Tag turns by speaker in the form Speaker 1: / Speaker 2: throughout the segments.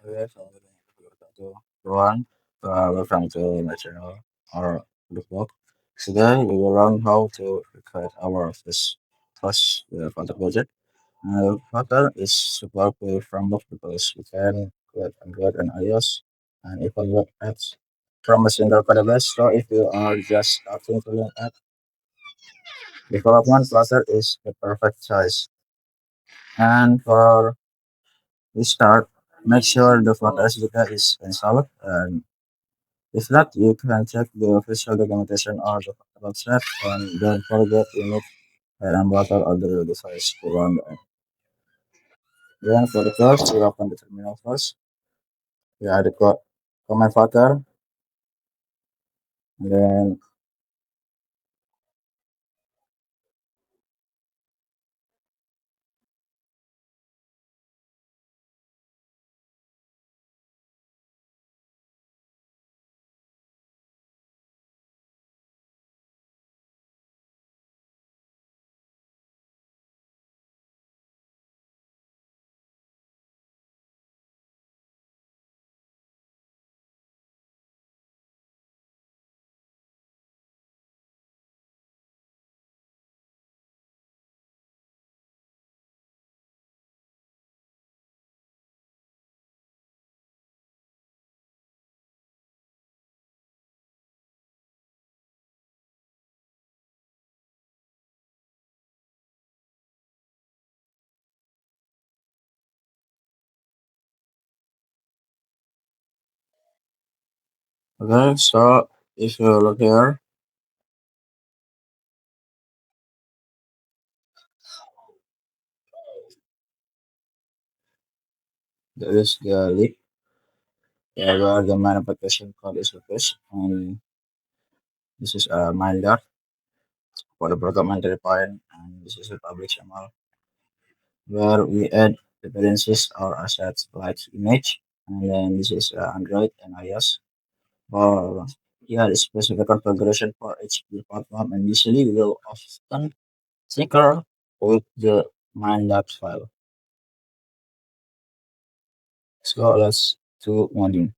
Speaker 1: Okay, so everyone, welcome to my channel or the blog. Today we will learn how to create our first Flutter project. Flutter is super cool framework because we can create Android and iOS and even web apps from a single codebase. So if you are just starting to learn app development, Flutter is the perfect choice. And for we start, make sure the Flutter SDK is installed and if not, you can check the official documentation or the website and don't forget you need an emulator or the device to run the app. Then for the first, you open the terminal first. You add the command Flutter, and then okay. So if you look here, there is the link where the main application code is located, and this is a main dot for the program entry point, and this is a public channel where we add dependencies or assets like image, and then this is Android and iOS. Or yeah, the specific configuration for each platform, and usually we will often tinker with the main.dot file. So let's do modding.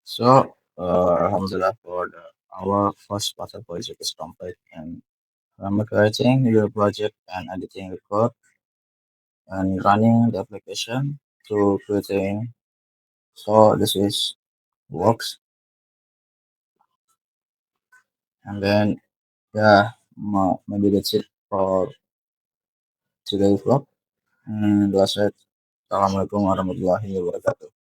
Speaker 1: So Alhamdulillah for our first Flutter project is complete, and I'm creating your project and editing the code and running the application to creating. So this is works, and then yeah, maybe that's it for today's vlog. And that's it. Assalamualaikum warahmatullahi wabarakatuh.